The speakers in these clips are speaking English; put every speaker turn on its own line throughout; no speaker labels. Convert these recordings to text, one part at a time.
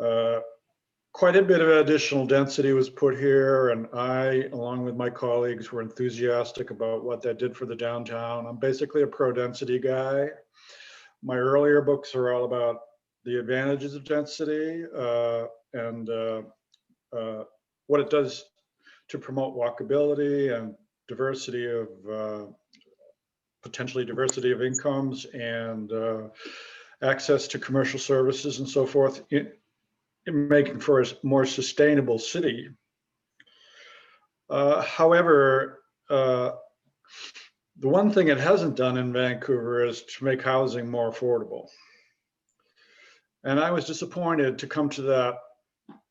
Uh, Quite a bit of additional density was put here, and I, along with my colleagues, were enthusiastic about what that did for the downtown. I'm basically a pro-density guy. My earlier books are all about the advantages of density and what it does to promote walkability and diversity of potentially diversity of incomes and access to commercial services and so forth, in making for a more sustainable city. However, the one thing it hasn't done in Vancouver is to make housing more affordable. And I was disappointed to come to that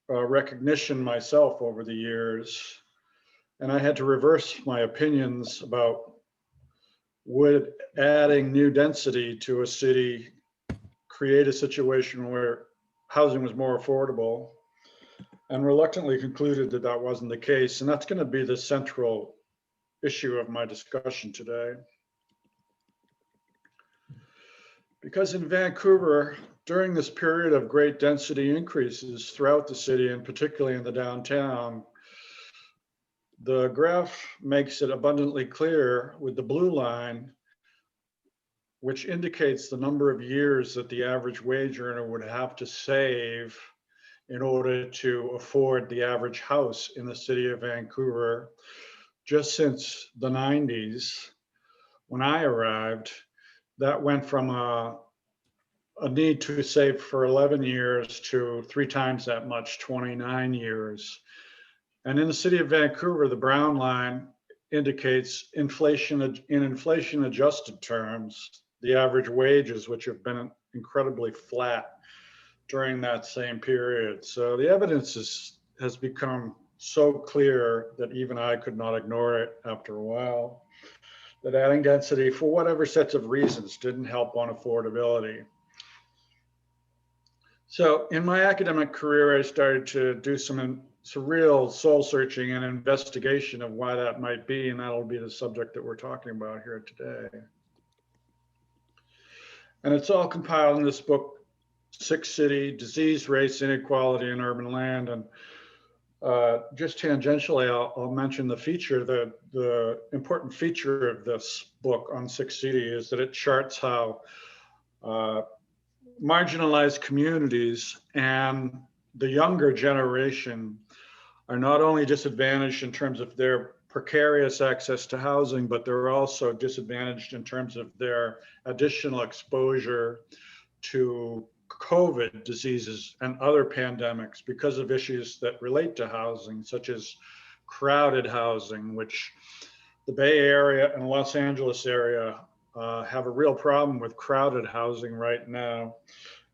recognition myself over the years. And I had to reverse my opinions about would adding new density to a city create a situation where housing was more affordable, and reluctantly concluded that that wasn't the case. And that's going to be the central issue of my discussion today. Because in Vancouver, during this period of great density increases throughout the city, and particularly in the downtown, the graph makes it abundantly clear with the blue line, which indicates the number of years that the average wage earner would have to save in order to afford the average house in the city of Vancouver. Just since the 90s, when I arrived, that went from a need to save for 11 years to 3 times that much, 29 years. And in the city of Vancouver, the brown line indicates inflation in inflation adjusted terms, the average wages, which have been incredibly flat during that same period. So the evidence has become so clear that even I could not ignore it after a while, that adding density for whatever sets of reasons didn't help on affordability. So in my academic career, I started to do some real soul searching and investigation of why that might be, and that'll be the subject that we're talking about here today. And it's all compiled in this book, Sick City, Disease, Race, Inequality in Urban Land. And just tangentially, I'll mention the feature, the important feature of this book on Sick City is that it charts how marginalized communities and the younger generation are not only disadvantaged in terms of their precarious access to housing, but they're also disadvantaged in terms of their additional exposure to COVID diseases and other pandemics because of issues that relate to housing, such as crowded housing, which the Bay Area and Los Angeles area have a real problem with crowded housing right now.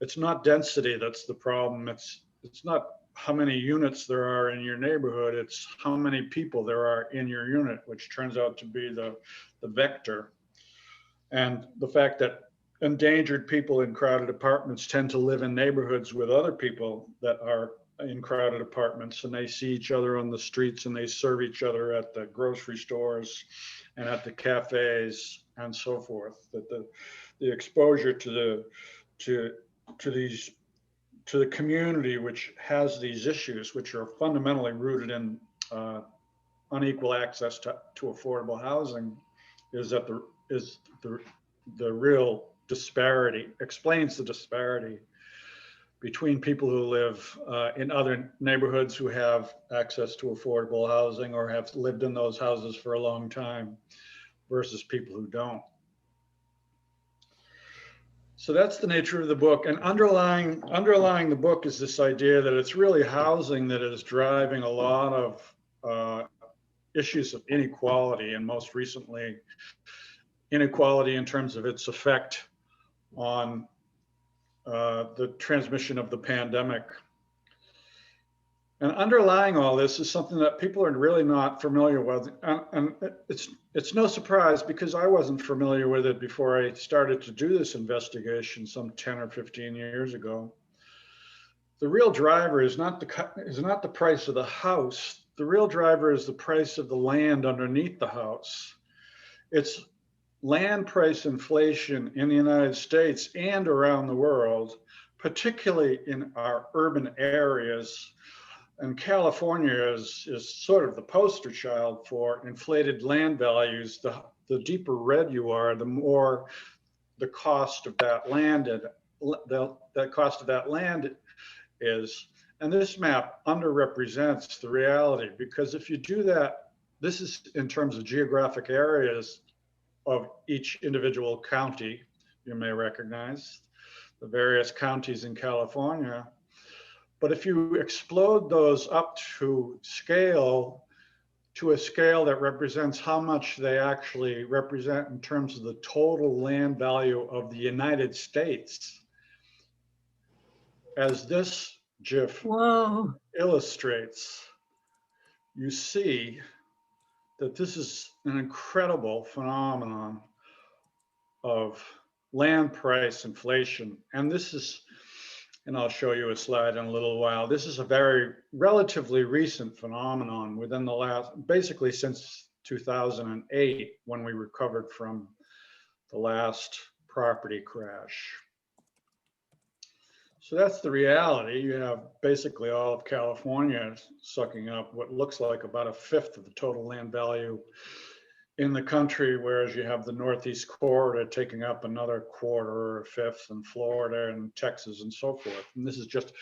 It's not density that's the problem. It's not how many units there are in your neighborhood, it's how many people there are in your unit, which turns out to be the vector. And the fact that endangered people in crowded apartments tend to live in neighborhoods with other people that are in crowded apartments, and they see each other on the streets and they serve each other at the grocery stores and at the cafes and so forth. That the exposure to the community which has these issues, which are fundamentally rooted in unequal access to affordable housing, is the real disparity, explains the disparity between people who live in other neighborhoods who have access to affordable housing or have lived in those houses for a long time versus people who don't. So that's the nature of the book. And underlying the book is this idea that it's really housing that is driving a lot of issues of inequality, and most recently, inequality in terms of its effect on the transmission of the pandemic. And underlying all this is something that people are really not familiar with. And it's no surprise, because I wasn't familiar with it before I started to do this investigation some 10 or 15 years ago. The real driver is not the price of the house. The real driver is the price of the land underneath the house. It's land price inflation in the United States and around the world particularly in our urban areas. And California is sort of the poster child for inflated land values. The deeper red you are, the more the cost of that land and the cost of that land is. And this map underrepresents the reality, because if you do that, this is in terms of geographic areas of each individual county. You may recognize the various counties in California. But if you explode those up to a scale that represents how much they actually represent in terms of the total land value of the United States, as this GIF
Whoa.
illustrates, you see that this is an incredible phenomenon of land price inflation. And this is, and I'll show you a slide in a little while, this is a very relatively recent phenomenon within the last, basically since 2008, when we recovered from the last property crash. So that's the reality. You have basically all of California sucking up what looks like about a fifth of the total land value in the country, whereas you have the Northeast corridor taking up another quarter or a fifth, and Florida and Texas and so forth. And this is just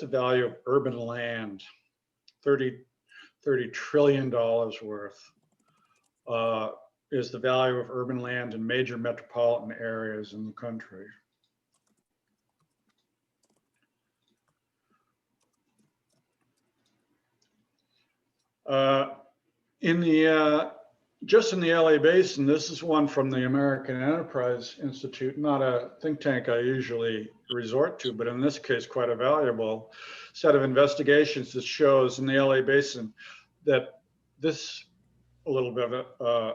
a value of urban land, $30 trillion worth is the value of urban land in major metropolitan areas in the country. Just in the LA Basin, this is one from the American Enterprise Institute, not a think tank I usually resort to, but in this case, quite a valuable set of investigations that shows in the LA Basin that this, a little bit of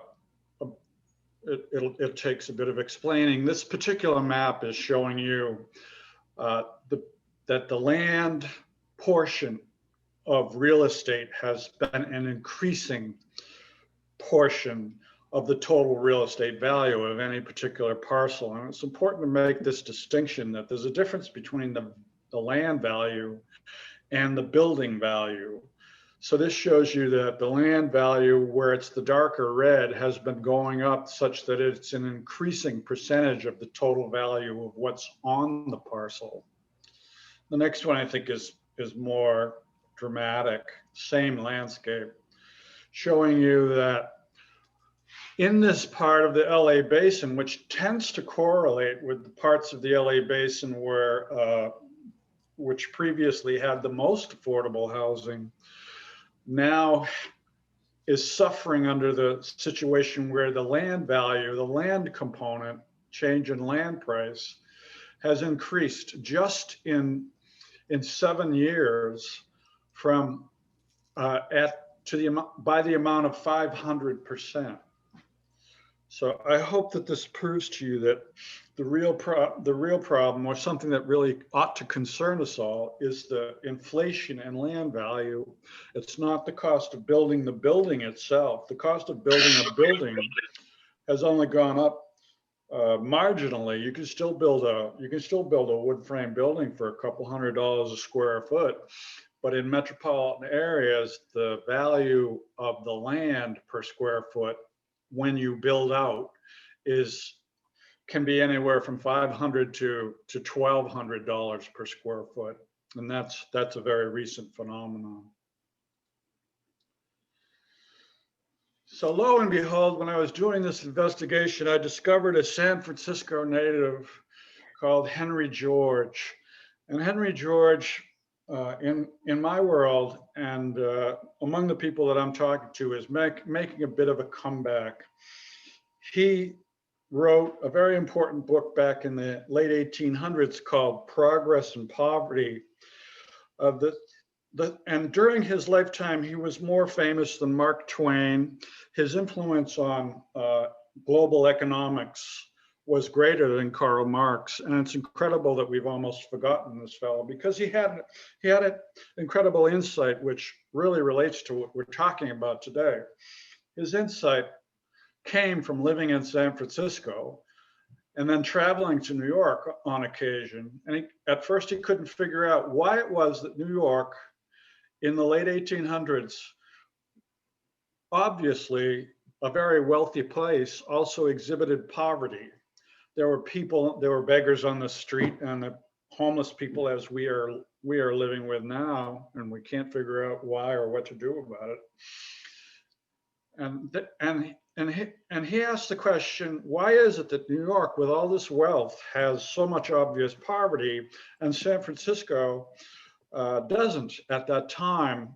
it takes a bit of explaining. This particular map is showing you that the land portion of real estate has been an increasing portion of the total real estate value of any particular parcel. And it's important to make this distinction that there's a difference between the land value and the building value. So this shows you that the land value, where it's the darker red, has been going up such that it's an increasing percentage of the total value of what's on the parcel. The next one I think is more dramatic, same landscape, showing you that in this part of the LA Basin, which tends to correlate with the parts of the LA Basin which previously had the most affordable housing, now is suffering under the situation where the land value, the land component, change in land price, has increased just in 7 years from by the amount of 500%. So I hope that this proves to you that the real problem, or something that really ought to concern us all, is the inflation in land value. It's not the cost of building the building itself. The cost of building a building has only gone up marginally. You can still build a wood frame building for a couple $100 a square foot. But in metropolitan areas, the value of the land per square foot when you build out can be anywhere from $500 to $1,200 per square foot. And that's a very recent phenomenon. So lo and behold, when I was doing this investigation, I discovered a San Francisco native called Henry George. And Henry George, in my world and among the people that I'm talking to, is making a bit of a comeback. He wrote a very important book back in the late 1800s called Progress and Poverty. And during his lifetime, he was more famous than Mark Twain. His influence on global economics was greater than Karl Marx. And it's incredible that we've almost forgotten this fellow, because he had an incredible insight, which really relates to what we're talking about today. His insight came from living in San Francisco and then traveling to New York on occasion. And at first he couldn't figure out why it was that New York in the late 1800s, obviously a very wealthy place, also exhibited poverty. There were beggars on the street, and the homeless people as we are living with now, and we can't figure out why or what to do about it. And he asked the question, why is it that New York, with all this wealth, has so much obvious poverty, and San Francisco doesn't? At that time,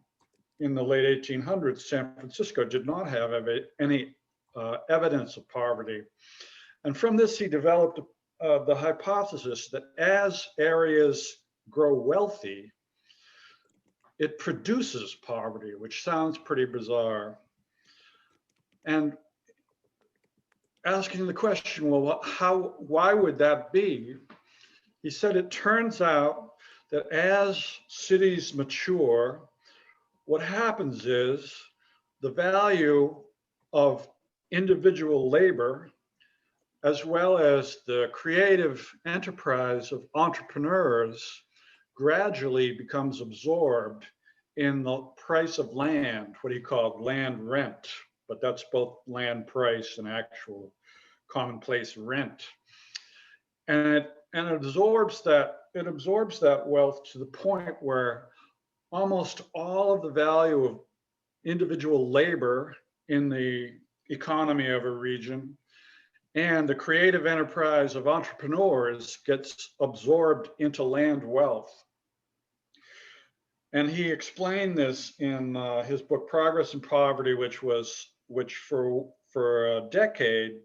in the late 1800s, San Francisco did not have any evidence of poverty. And from this, he developed the hypothesis that as areas grow wealthy, it produces poverty, which sounds pretty bizarre. And asking the question, well, why would that be? He said it turns out that as cities mature, what happens is the value of individual labor, as well as the creative enterprise of entrepreneurs, gradually becomes absorbed in the price of land, what he called land rent, but that's both land price and actual commonplace rent. And it absorbs that wealth to the point where almost all of the value of individual labor in the economy of a region and the creative enterprise of entrepreneurs gets absorbed into land wealth. And he explained this in his book Progress and Poverty, which for a decade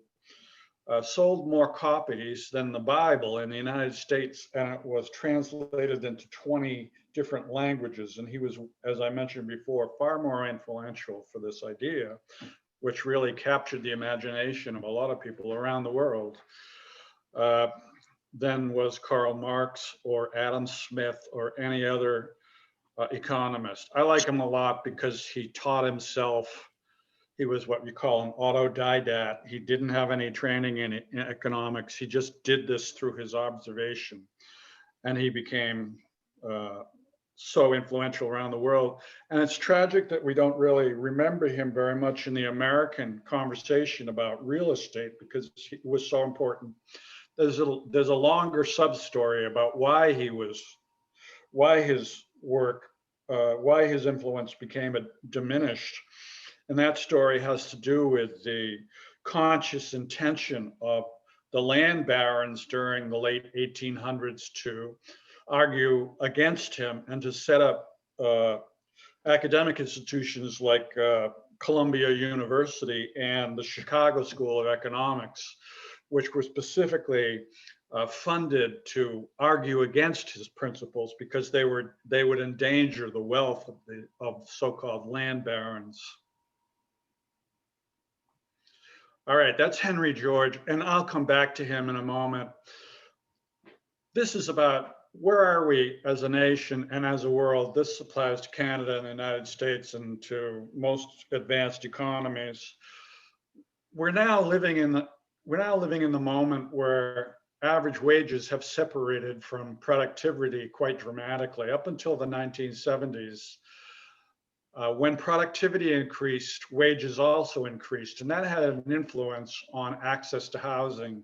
sold more copies than the Bible in the United States, and it was translated into 20 different languages. And he was, as I mentioned before, far more influential for this idea, which really captured the imagination of a lot of people around the world, than was Karl Marx or Adam Smith or any other economist. I like him a lot because he taught himself. He was what we call an autodidact. He didn't have any training in economics. He just did this through his observation. And he became so influential around the world. And it's tragic that we don't really remember him very much in the American conversation about real estate, because it was so important. There's a longer sub story about why his work, why his influence became diminished. And that story has to do with the conscious intention of the land barons during the late 1800s to argue against him and to set up academic institutions like Columbia University and the Chicago School of Economics, which were specifically funded to argue against his principles because they would endanger the wealth of so-called land barons. All right, that's Henry George, and I'll come back to him in a moment. This is about where are we as a nation and as a world. This applies to Canada and the United States and to most advanced economies. We're now living in the moment where average wages have separated from productivity quite dramatically. Up until the 1970s, when productivity increased, wages also increased, and that had an influence on access to housing.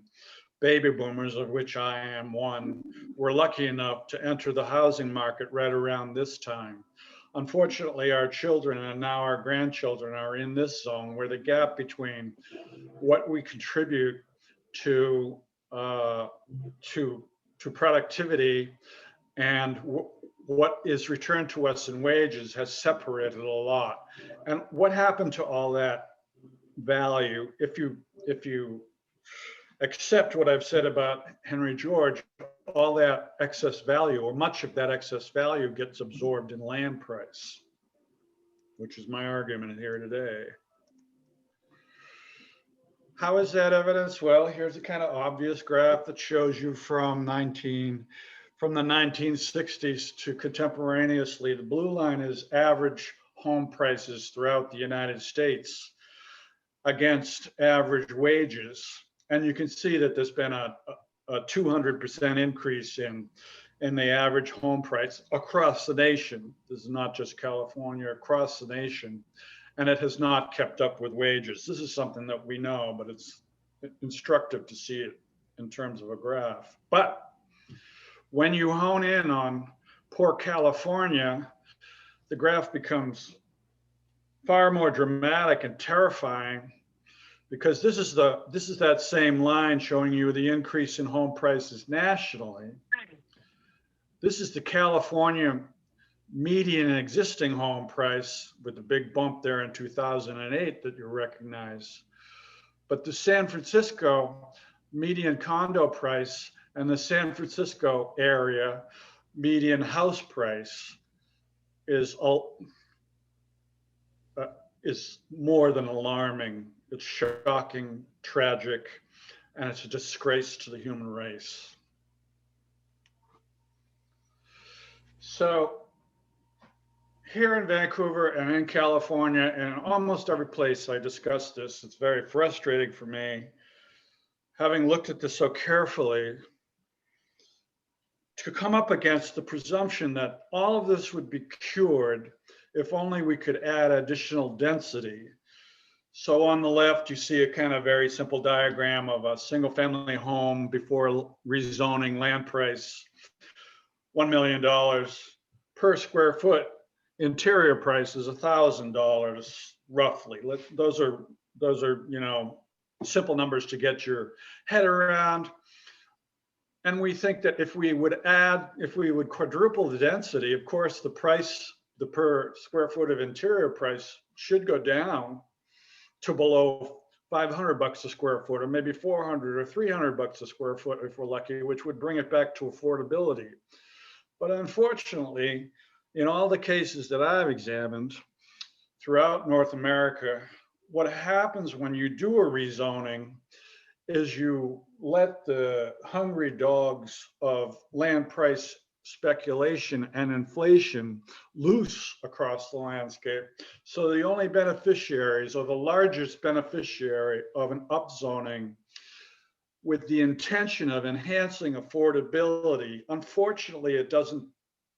Baby boomers, of which I am one, were lucky enough to enter the housing market right around this time. Unfortunately, our children and now our grandchildren are in this zone where the gap between what we contribute to productivity and what is returned to us in wages has separated a lot. And what happened to all that value? If you accept what I've said about Henry George, all that excess value, or much of that excess value, gets absorbed in land price, which is my argument here today. How is that evidence? Well, here's a kind of obvious graph that shows you from the 1960s to contemporaneously. The blue line is average home prices throughout the United States against average wages. And you can see that there's been a 200% increase in the average home price across the nation. This is not just California, across the nation. And it has not kept up with wages. This is something that we know, but it's instructive to see it in terms of a graph. But when you hone in on poor California, the graph becomes far more dramatic and terrifying, because this is that same line showing you the increase in home prices nationally. This is the California median existing home price with the big bump there in 2008 that you recognize. But the San Francisco median condo price and the San Francisco area median house price is more than alarming. It's shocking, tragic, and it's a disgrace to the human race. So here in Vancouver and in California and almost every place I discuss this, it's very frustrating for me, having looked at this so carefully, to come up against the presumption that all of this would be cured if only we could add additional density. So on the left, you see a kind of very simple diagram of a single family home before rezoning, land price, $1 million per square foot. Interior price is $1,000 roughly. Those are simple numbers to get your head around. And we think that if we would quadruple the density, of course, the per square foot of interior price should go down to below $500 a square foot, or maybe 400 or 300 bucks a square foot if we're lucky, which would bring it back to affordability. But unfortunately, in all the cases that I've examined throughout North America, what happens when you do a rezoning is you let the hungry dogs of land price speculation and inflation loose across the landscape. So the only beneficiaries, or the largest beneficiary of an upzoning with the intention of enhancing affordability, unfortunately, it doesn't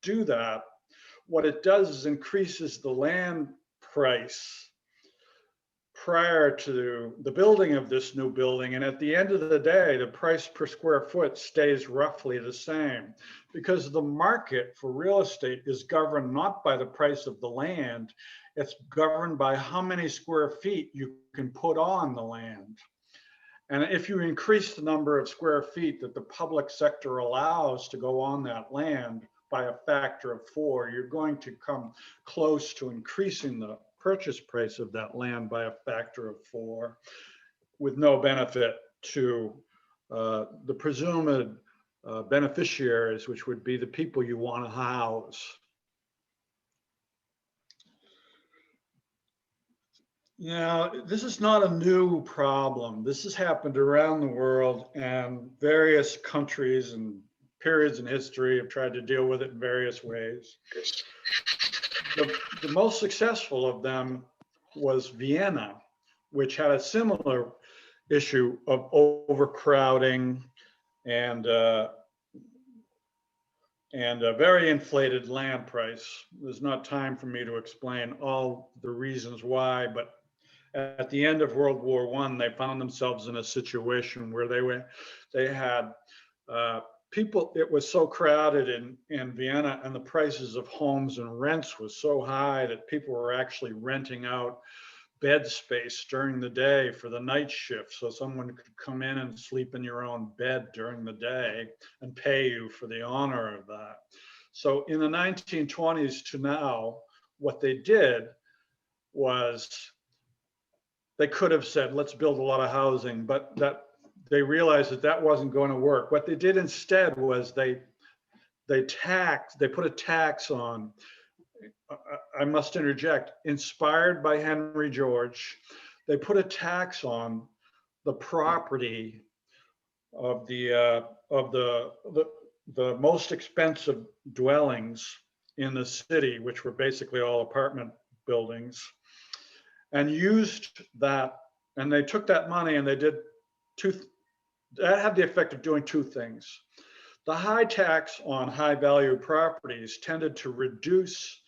do that. What it does is increases the land price prior to the building of this new building. And at the end of the day, the price per square foot stays roughly the same, because the market for real estate is governed not by the price of the land, it's governed by how many square feet you can put on the land. And if you increase the number of square feet that the public sector allows to go on that land by a factor of 4, you're going to come close to increasing the purchase price of that land by a factor of 4, with no benefit to the presumed beneficiaries, which would be the people you want to house. Now, this is not a new problem. This has happened around the world, and various countries and periods in history have tried to deal with it in various ways. The most successful of them was Vienna, which had a similar issue of overcrowding and a very inflated land price. There's not time for me to explain all the reasons why, but at the end of World War I, they found themselves in a situation where they had people. It was so crowded in Vienna, and the prices of homes and rents was so high that people were actually renting out bed space during the day for the night shift, so someone could come in and sleep in your own bed during the day and pay you for the honor of that. So in the 1920s to now, what they did was they could have said, let's build a lot of housing, but that they realized that that wasn't going to work. What they did instead was they put a tax on, I must interject, inspired by Henry George, they put a tax on the property of the most expensive dwellings in the city, which were basically all apartment buildings, and used that, and they took that money and they did that had the effect of doing two things. The high tax on high value properties tended to reduce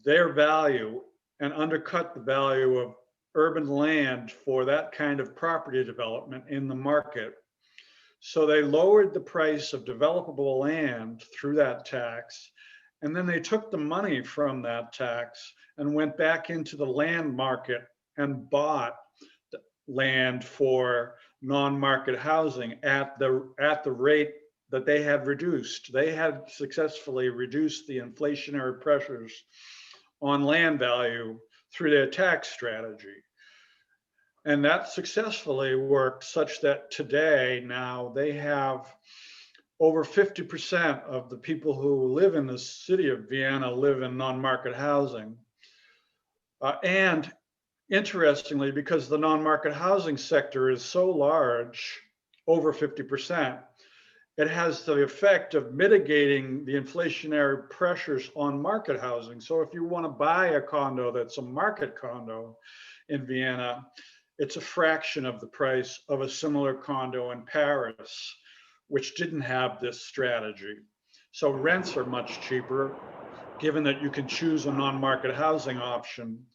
their value and undercut the value of urban land for that kind of property development in the market. So they lowered the price of developable land through that tax. And then they took the money from that tax and went back into the land market and bought land for non-market housing at the rate that they had reduced. They had successfully reduced the inflationary pressures on land value through their tax strategy. And that successfully worked such that today now they have over 50% of the people who live in the city of Vienna live in non-market housing. And interestingly, because the non-market housing sector is so large, over 50%, it has the effect of mitigating the inflationary pressures on market housing. So if you want to buy a condo that's a market condo in Vienna, it's a fraction of the price of a similar condo in Paris, which didn't have this strategy. So rents are much cheaper, given that you can choose a non-market housing option,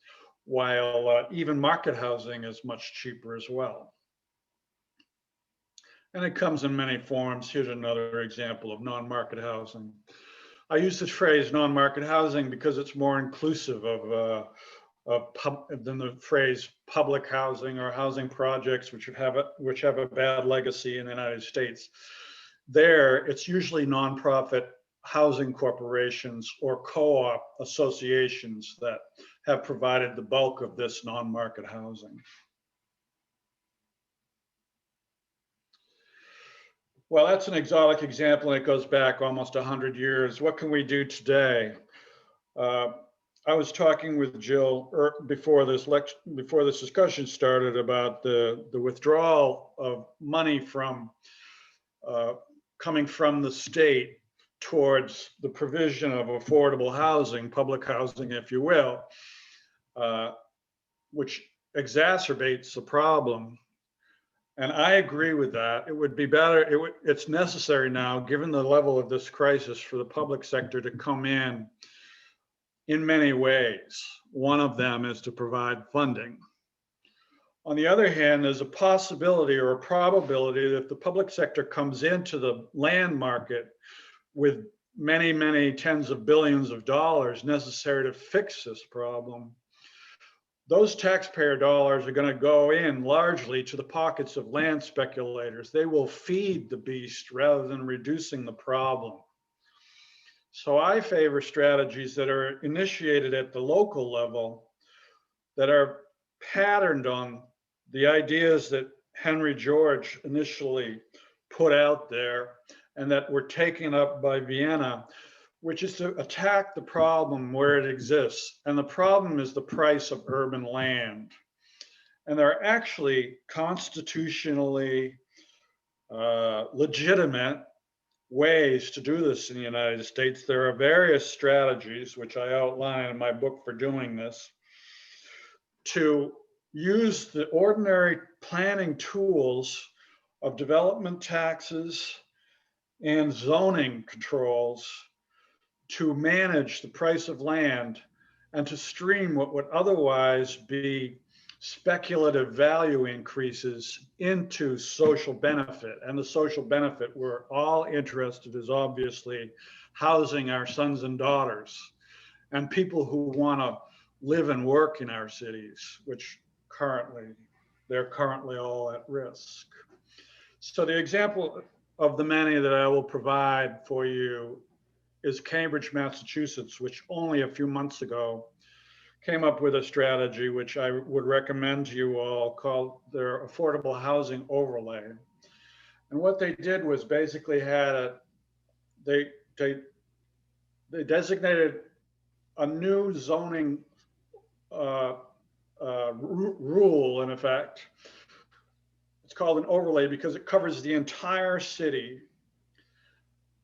while even market housing is much cheaper as well. And it comes in many forms. Here's another example of non-market housing. I use the phrase non-market housing because it's more inclusive than the phrase public housing or housing projects, which have a bad legacy in the United States. There, it's usually nonprofit housing corporations or co-op associations that have provided the bulk of this non-market housing. Well, that's an exotic example, and it goes back almost 100 years. What can we do today? I was talking with Jill before this discussion started about the withdrawal of money from coming from the state towards the provision of affordable housing, public housing, if you will, which exacerbates the problem. And I agree with that. It would be better, it's necessary now, given the level of this crisis, for the public sector to come in many ways. One of them is to provide funding. On the other hand, there's a possibility or a probability that if the public sector comes into the land market with many, many tens of billions of dollars necessary to fix this problem, those taxpayer dollars are going to go in largely to the pockets of land speculators. They will feed the beast rather than reducing the problem. So I favor strategies that are initiated at the local level, that are patterned on the ideas that Henry George initially put out there and that were taken up by Vienna, which is to attack the problem where it exists. And the problem is the price of urban land. And there are actually constitutionally legitimate ways to do this in the United States. There are various strategies, which I outline in my book for doing this, to use the ordinary planning tools of development taxes and zoning controls to manage the price of land and to stream what would otherwise be speculative value increases into social benefit. And the social benefit we're all interested is obviously housing our sons and daughters and people who want to live and work in our cities, which they're currently all at risk. So the example of the many that I will provide for you is Cambridge, Massachusetts, which only a few months ago came up with a strategy which I would recommend to you all, called their affordable housing overlay. And what they did was basically they designated a new zoning rule, in effect. It's called an overlay because it covers the entire city.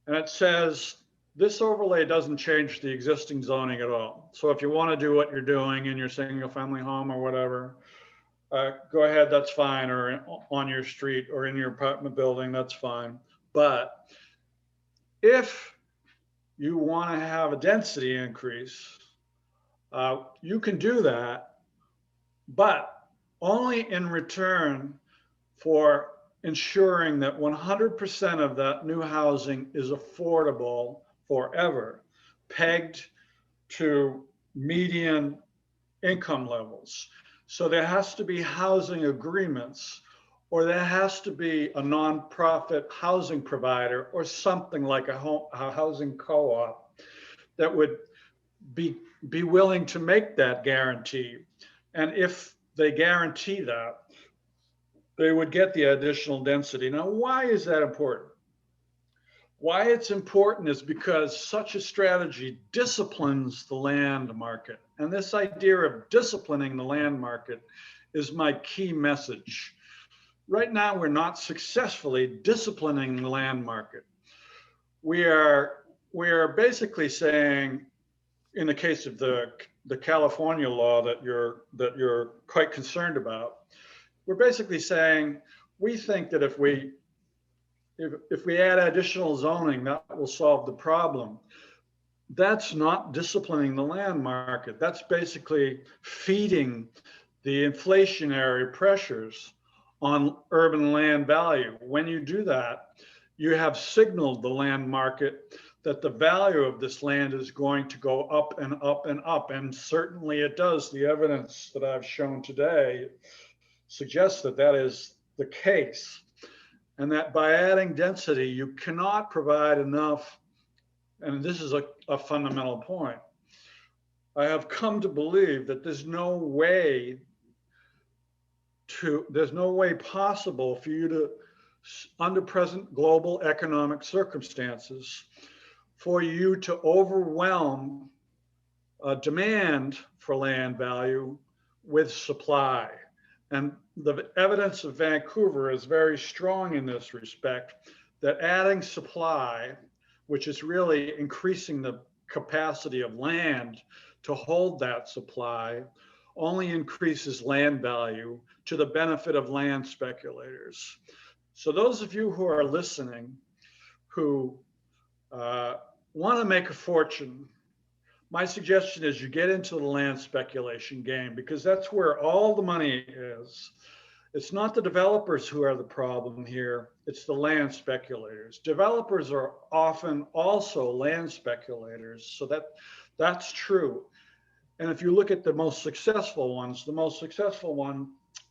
And it says, this overlay doesn't change the existing zoning at all. So if you want to do what you're doing in your single family home or whatever, go ahead, that's fine, or on your street or in your apartment building, that's fine. But if you want to have a density increase, you can do that, but only in return for ensuring that 100% of that new housing is affordable forever, pegged to median income levels. So there has to be housing agreements, or there has to be a nonprofit housing provider or something like a housing co-op that would be willing to make that guarantee. And if they guarantee that, they would get the additional density. Now, why is that important? Why it's important is because such a strategy disciplines the land market. And this idea of disciplining the land market is my key message. Right now, we're not successfully disciplining the land market. We are basically saying, in the case of the California law that you're quite concerned about, we're basically saying we think that if we add additional zoning, that will solve the problem. That's not disciplining the land market. That's basically feeding the inflationary pressures on urban land value. When you do that, you have signaled the land market that the value of this land is going to go up and up and up. And certainly it does. The evidence that I've shown today suggests that that is the case. And that by adding density, you cannot provide enough. And this is a fundamental point. I have come to believe that there's no way possible for you to, under present global economic circumstances, for you to overwhelm demand for land value with supply. And the evidence of Vancouver is very strong in this respect, that adding supply, which is really increasing the capacity of land to hold that supply, only increases land value to the benefit of land speculators. So those of you who are listening, who want to make a fortune, my suggestion is you get into the land speculation game, because that's where all the money is. It's not the developers who are the problem here, it's the land speculators. Developers are often also land speculators, so that's true. And if you look at the most successful ones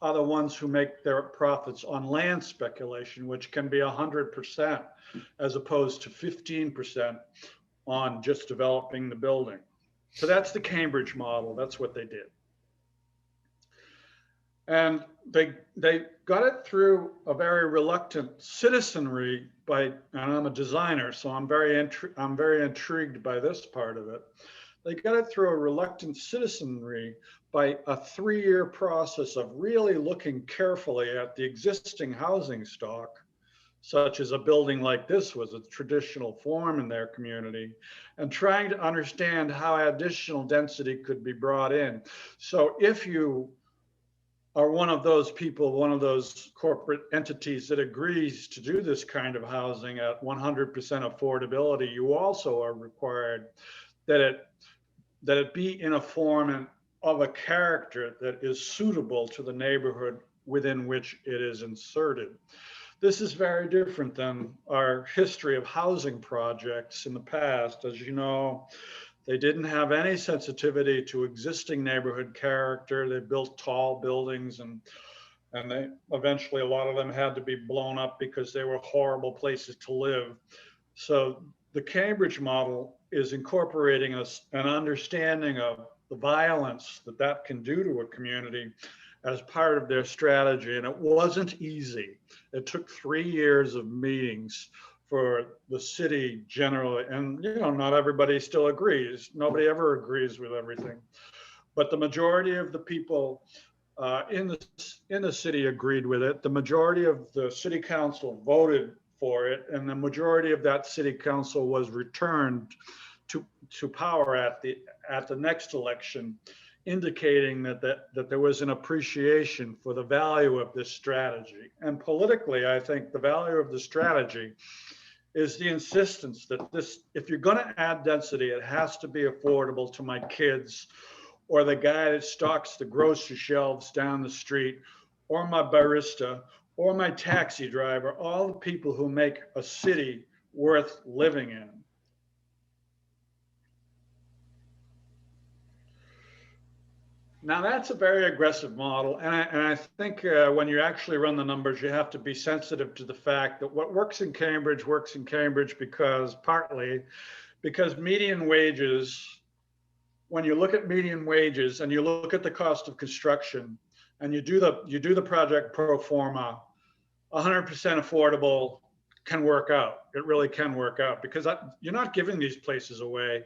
are the ones who make their profits on land speculation, which can be 100% as opposed to 15% on just developing the building. So that's the Cambridge model. That's what they did. And they got it through a very reluctant citizenry and I'm a designer, so I'm very intrigued by this part of it. They got it through a reluctant citizenry by a 3-year process of really looking carefully at the existing housing stock, such as a building like this was a traditional form in their community, and trying to understand how additional density could be brought in. So if you are one of those people, one of those corporate entities that agrees to do this kind of housing at 100% affordability, you also are required that it be in a form and of a character that is suitable to the neighborhood within which it is inserted. This is very different than our history of housing projects in the past. As you know, they didn't have any sensitivity to existing neighborhood character. They built tall buildings and they eventually, a lot of them had to be blown up because they were horrible places to live. So the Cambridge model is incorporating an understanding of the violence that can do to a community as part of their strategy. And it wasn't easy. It took 3 years of meetings for the city generally. And, not everybody still agrees. Nobody ever agrees with everything. But the majority of the people in the city agreed with it. The majority of the city council voted for it. And the majority of that city council was returned to power at the next election indicating that there was an appreciation for the value of this strategy. And politically, I think the value of the strategy is the insistence that this, if you're going to add density, it has to be affordable to my kids or the guy that stocks the grocery shelves down the street or my barista or my taxi driver, all the people who make a city worth living in. Now that's a very aggressive model, and I think when you actually run the numbers, you have to be sensitive to the fact that what works in Cambridge because partly because median wages, when you look at median wages and you look at the cost of construction and you do the project pro forma, 100% affordable can work out. It really can work out because you're not giving these places away.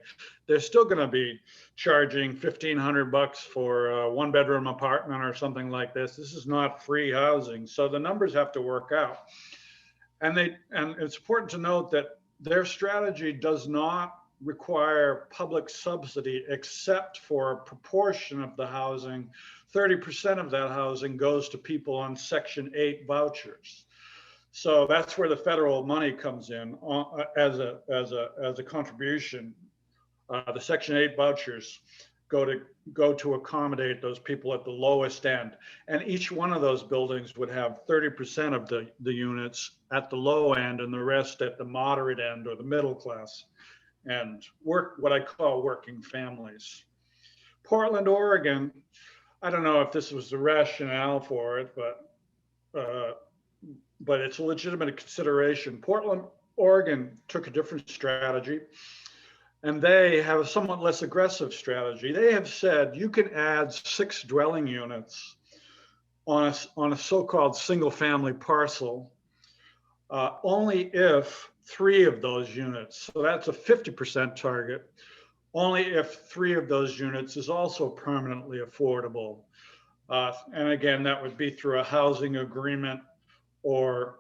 They're still going to be charging $1,500 for a one-bedroom apartment or something like this. This is not free housing, so the numbers have to work out. And it's important to note that their strategy does not require public subsidy except for a proportion of the housing. 30% of that housing goes to people on Section 8 vouchers. So that's where the federal money comes in as a contribution. The Section 8 vouchers go to accommodate those people at the lowest end, and each one of those buildings would have 30% of the units at the low end, and the rest at the moderate end or the middle class, and what I call working families. Portland, Oregon. I don't know if this was the rationale for it, but it's a legitimate consideration. Portland, Oregon took a different strategy, and they have a somewhat less aggressive strategy. They have said you can add 6 dwelling units on a so-called single-family parcel only if 3 of those units, so that's a 50% target, only if 3 of those units is also permanently affordable. And again, that would be through a housing agreement or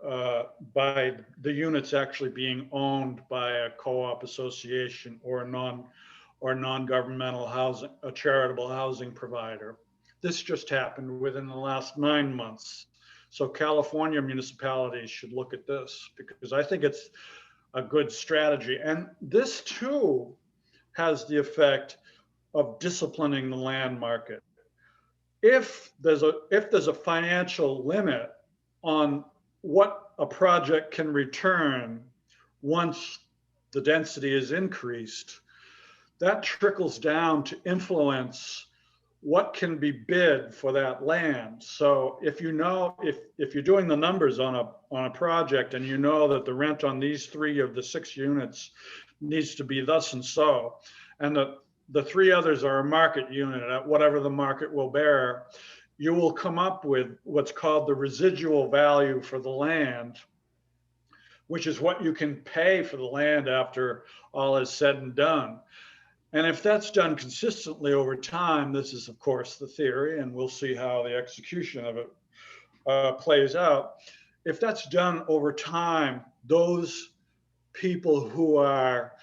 by the units actually being owned by a co-op association or a non-governmental housing, a charitable housing provider. This just happened within the last 9 months. So California municipalities should look at this because I think it's a good strategy. And this too has the effect of disciplining the land market. If there's a financial limit on what a project can return once the density is increased, that trickles down to influence what can be bid for that land. So if you know, if you're doing the numbers on a project and you know that the rent on these 3 of the 6 units needs to be thus and so, and the 3 others are a market unit at whatever the market will bear, you will come up with what's called the residual value for the land, which is what you can pay for the land after all is said and done. And if that's done consistently over time, this is of course the theory, and we'll see how the execution of it plays out. If that's done over time, those people who are,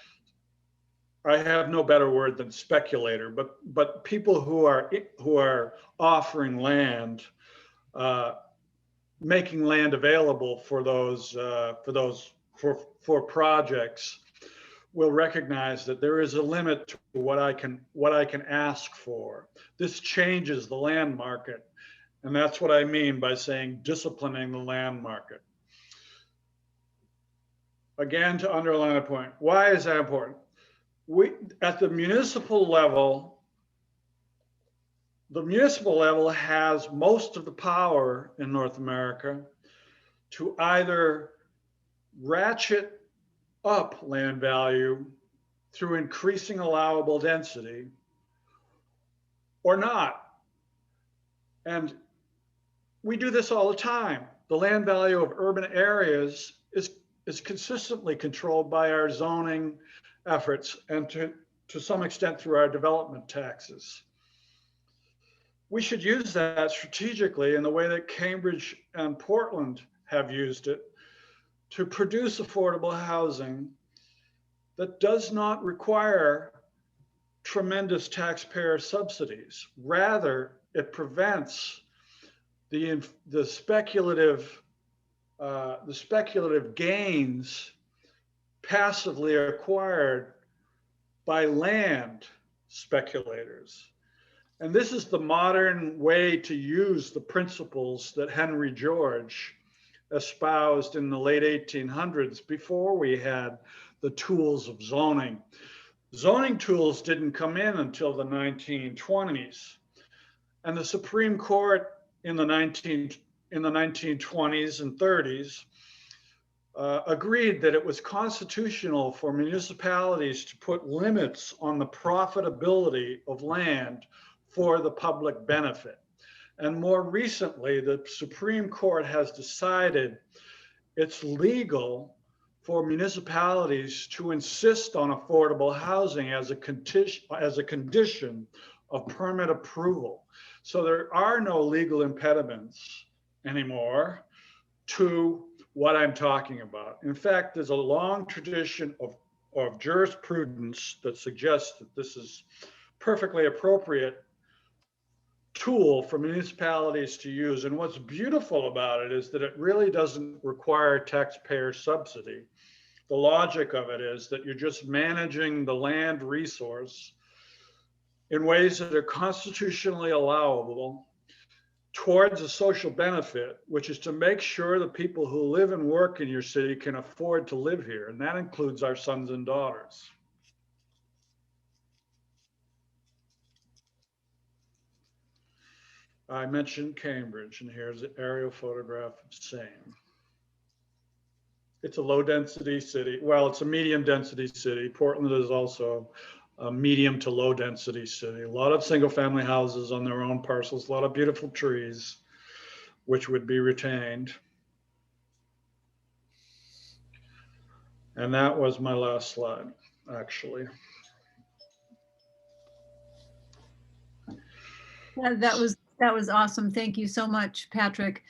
I have no better word than speculator, but people who are offering land, making land available for projects, will recognize that there is a limit to what I can ask for. This changes the land market, and that's what I mean by saying disciplining the land market. Again, to underline a point, why is that important? At the municipal level has most of the power in North America to either ratchet up land value through increasing allowable density or not. And we do this all the time. The land value of urban areas is consistently controlled by our zoning efforts and to some extent through our development taxes. We should use that strategically in the way that Cambridge and Portland have used it to produce affordable housing that does not require tremendous taxpayer subsidies. Rather, it prevents the speculative gains passively acquired by land speculators. And this is the modern way to use the principles that Henry George espoused in the late 1800s before we had the tools of zoning. Zoning tools didn't come in until the 1920s. And the Supreme Court in the 1920s and 30s agreed that it was constitutional for municipalities to put limits on the profitability of land for the public benefit. And more recently, the Supreme Court has decided it's legal for municipalities to insist on affordable housing as a condition of permit approval. So there are no legal impediments anymore to what I'm talking about. In fact, there's a long tradition of jurisprudence that suggests that this is perfectly appropriate tool for municipalities to use. And what's beautiful about it is that it really doesn't require taxpayer subsidy. The logic of it is that you're just managing the land resource in ways that are constitutionally allowable towards a social benefit, which is to make sure the people who live and work in your city can afford to live here. And that includes our sons and daughters. I mentioned Cambridge, and here's an aerial photograph of same. It's a low density city. Well, it's a medium density city. Portland is also a medium to low density city. A lot of single family houses on their own parcels, a lot of beautiful trees, which would be retained. And that was my last slide, actually.
That was awesome. Thank you so much, Patrick.